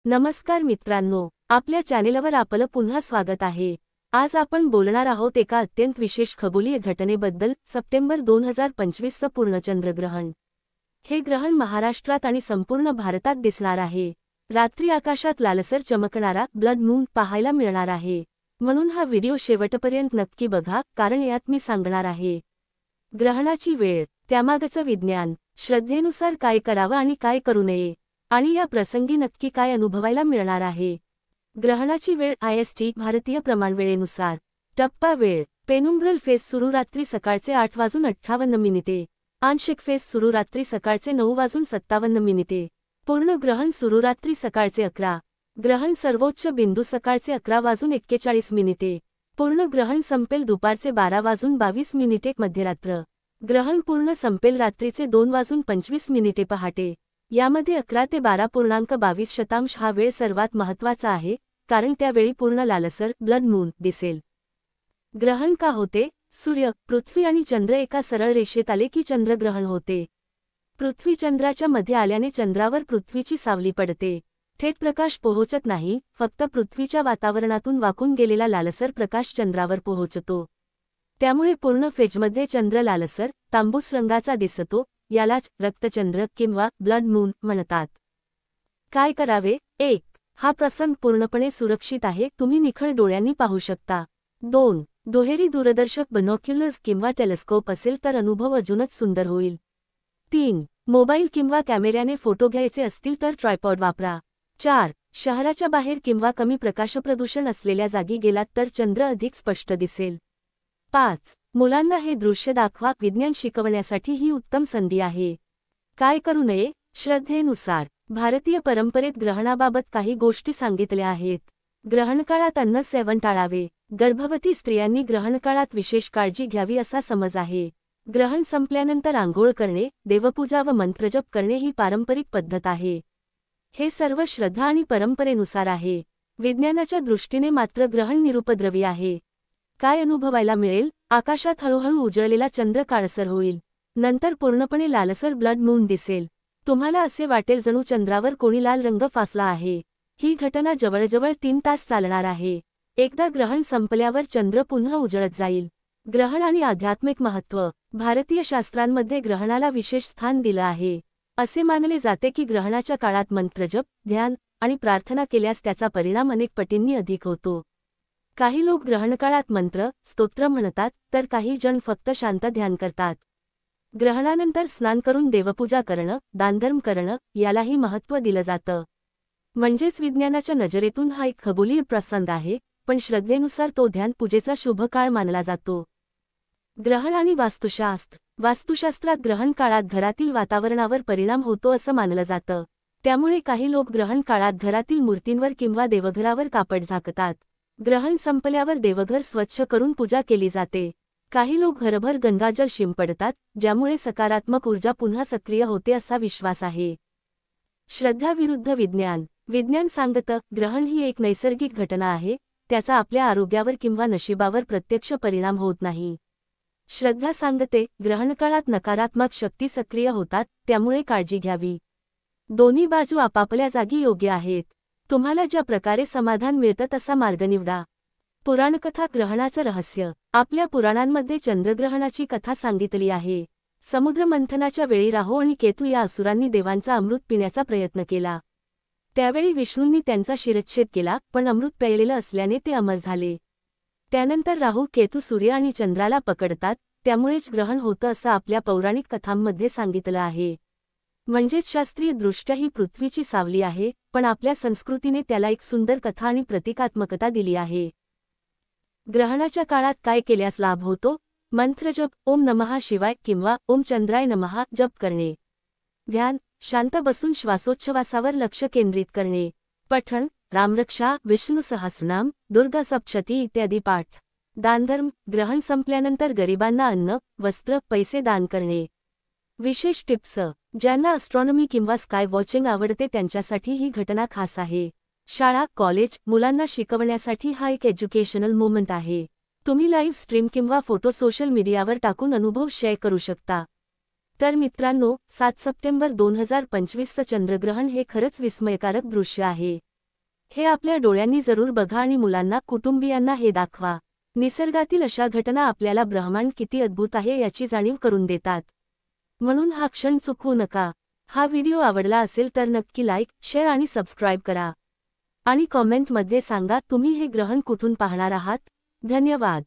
नमस्कार मित्रांनो, आपल्या चॅनेलवर आपलं पुन्हा स्वागत आहे। आज आपण बोलणार आहोत एका अत्यंत विशेष खगोलीय घटनेबद्दल, सप्टेंबर 2025 चं पूर्ण चंद्रग्रहण। हे ग्रहण महाराष्ट्रात आणि संपूर्ण भारतात दिसणार आहे। रात्री आकाशात लालसर चमकणारा ब्लड मून पाहायला मिळणार आहे। म्हणून हा व्हिडिओ शेवटपर्यंत नक्की बघा, कारण यात मी सांगणार आहे ग्रहणाची वेळ, त्यामागचं विज्ञान, श्रद्धेनुसार काय करावं आणि काय करू नये, आणि या प्रसंगी नक्की काय अनुभवायला मिळणार आहे। ग्रहणाची वेळ IST भारतीय प्रमाणवेळेनुसार। टप्पा वेळ, पेनुम्ब्रल फेज सुरू रात्री सकाळचे 8:58, आंशिक फेज सुरू रात्री सकाळचे 9:57, पूर्ण ग्रहण सुरू रात्री सकाळचे 11, ग्रहण सर्वोच्च बिंदू सकाळचे 11:41, पूर्ण ग्रहण संपेल दुपारचे 12:22 मध्यरात्र, ग्रहण पूर्ण संपेल रात्रीचे 2:25 पहाटे। यामध्ये 11 ते 12:22 हा वेळ सर्वात महत्त्वाचा आहे, कारण त्यावेळी पूर्ण लालसर ब्लड मून दिसेल। ग्रहण का होते? सूर्य, पृथ्वी आणि चंद्र एका सरळ रेषेत आले की चंद्रग्रहण होते। पृथ्वी चंद्राच्या मध्ये आल्याने चंद्रावर पृथ्वीची सावली पडते। थेट प्रकाश पोहोचत नाही, फक्त पृथ्वीच्या वातावरणातून वाकून गेलेला लालसर प्रकाश चंद्रावर पोहोचतो। त्यामुळे पूर्ण फेजमध्ये चंद्र लालसर, तांबूस रंगाचा दिसतो, यालाच रक्तचंद्र किंवा ब्लड मून म्हणतात। काय करावे? 1. हा प्रसंग पूर्णपणे सुरक्षित आहे, तुम्ही निखळ डोळ्यांनी पाहू शकता। 2. दुहेरी दूरदर्शक बायनॉक्युलर्स किंवा टेलिस्कोप असेल तर अनुभव अजूनच सुंदर होईल। 3. मोबाईल किंवा कॅमेऱ्याने फोटो घ्यायचे असतील तर ट्रायपॉड वापरा। 4. शहराच्या बाहेर किंवा कमी प्रकाशप्रदूषण असलेल्या जागी गेलात तर चंद्र अधिक स्पष्ट दिसेल। 5. मुलांना हे दृश्य दाखवा, विज्ञान शिकवण्यासाठी ही उत्तम संधी आहे। काय करू नये? श्रद्धेनुसार भारतीय परंपरेत ग्रहणाबाबत काही गोष्टी सांगितल्या आहेत। ग्रहणकाळात अन्न सेवन टाळावे, गर्भवती स्त्रियांनी ग्रहणकाळात विशेष काळजी घ्यावी असा समज आहे। ग्रहण संपल्यानंतर आंघोळ करणे, देवपूजा व मंत्रजप करणे ही पारंपरिक पद्धत आहे। हे सर्व श्रद्धा आणि परंपरेनुसार आहे। विज्ञानाच्या दृष्टीने मात्र ग्रहण निरुपद्रवी आहे। काय अनुभवायला मिळेल? आकाशात हळूहळू उजळलेला चंद्र काळसर होईल, नंतर पूर्णपणे लालसर ब्लड मून दिसेल। तुम्हाला असे वाटेल जणू चंद्रावर कोणी लाल रंग फासला आहे। ही घटना जवळजवळ 3 तास चालणार आहे। एकदा ग्रहण संपल्यावर चंद्र पुन्हा उजळत जाईल। ग्रहण आणि आध्यात्मिक महत्त्व, भारतीय शास्त्रांमध्ये ग्रहणाला विशेष स्थान दिलं आहे। असे मानले जाते की ग्रहणाच्या काळात मंत्रजप, ध्यान आणि प्रार्थना केल्यास त्याचा परिणाम अनेक पटींनी अधिक होतो। काही लोक ग्रहणकाळात मंत्र, स्तोत्र म्हणतात, तर काही जण फक्त शांत ध्यान करतात। ग्रहणानंतर स्नान करून देवपूजा करणं, दानधर्म करणं, यालाही महत्त्व दिलं जातं। म्हणजेच विज्ञानाच्या नजरेतून हा एक खगोलीय प्रसंग आहे, पण श्रद्धेनुसार तो ध्यान पूजेचा शुभ काळ मानला जातो। ग्रहण आणि वास्तुशास्त्र, वास्तुशास्त्रात ग्रहण काळात घरातील वातावरणावर परिणाम होतो असं मानलं जातं। त्यामुळे काही लोक ग्रहण काळात घरातील मूर्तींवर किंवा देवघरावर कापड झाकतात। ग्रहण संपल्यावर देवघर स्वच्छ करून पूजा केली जाते। काही लोक घरभर गंगाजल शिंपडतात, ज्यामुळे सकारात्मक ऊर्जा पुन्हा सक्रिय होते असा विश्वास आहे। श्रद्धा विरुद्ध विज्ञान, विज्ञान सांगतं, ग्रहण ही एक नैसर्गिक घटना आहे, त्याचा आपल्या आरोग्यावर किंवा नशिबावर प्रत्यक्ष परिणाम होत नाही। श्रद्धा सांगते, ग्रहणकाळात नकारात्मक शक्ती सक्रिय होतात, त्यामुळे काळजी घ्यावी। दोन्ही बाजू आपापल्या जागी योग्य आहेत। तुम्हाला ज्या प्रकारे समाधान मिळतं तसा मार्ग निवडा। पुराणकथा, ग्रहणाचं रहस्य, आपल्या पुराणांमध्ये चंद्रग्रहणाची कथा सांगितली आहे। समुद्रमंथनाच्या वेळी राहू आणि केतू या असुरांनी देवांचा अमृत पिण्याचा प्रयत्न केला। त्यावेळी विष्णूंनी त्यांचा शिरच्छेद केला, पण अमृत प्यायलेलं असल्याने ते अमर झाले। त्यानंतर राहू, केतू सूर्य आणि चंद्राला पकडतात, त्यामुळेच ग्रहण होतं असं आपल्या पौराणिक कथांमध्ये सांगितलं आहे। म्हणजेच शास्त्रीय दृष्ट्या ही पृथ्वीची सावली आहे, पण आपल्या संस्कृतीने त्याला एक सुंदर कथा आणि प्रतिकात्मकता दिली आहे। ग्रहणाच्या काळात काय केल्यास लाभ होतो? मंत्रजप, ओम नमः शिवाय किंवा ओम चंद्राय नमः जप करणे। ध्यान, शांत बसून श्वासोच्छवासावर लक्ष केंद्रित करणे। पठण, रामरक्षा, विष्णू सहस्रनाम, दुर्गा सप्तशती इत्यादी पाठ। दानधर्म, ग्रहण संपल्यानंतर गरिबांना अन्न, वस्त्र, पैसे दान करणे। विशेष टिप्स, ज्यांना ॲस्ट्रॉनॉमी किंवा स्काय वॉचिंग आवडते त्यांच्यासाठी ही घटना खास आहे। शाळा, कॉलेज, मुलांना शिकवण्यासाठी हा एक एज्युकेशनल मोमेंट आहे। तुम्ही लाईव्ह स्ट्रीम किंवा फोटो सोशल मीडियावर टाकून अनुभव शेअर करू शकता। तर मित्रांनो, 7 सप्टेंबर 2025चं चंद्रग्रहण हे खरंच विस्मयकारक दृश्य आहे। हे आपल्या डोळ्यांनी जरूर बघा आणि मुलांना कुटुंबियांना हे दाखवा. निसर्गातील अशा घटना आपल्याला ब्रह्मांड किती अद्भुत आहे याची जाणीव करून देतात. म्हणून हा क्षण चुकवू नका. हा व्हिडिओ आवडला असेल तर नक्की लाईक, शेअर आणि सबस्क्राईब करा. आणि कॉमेंटमध्ये सांगा तुम्ही हे ग्रहण कुठून पाहणार आहात. धन्यवाद.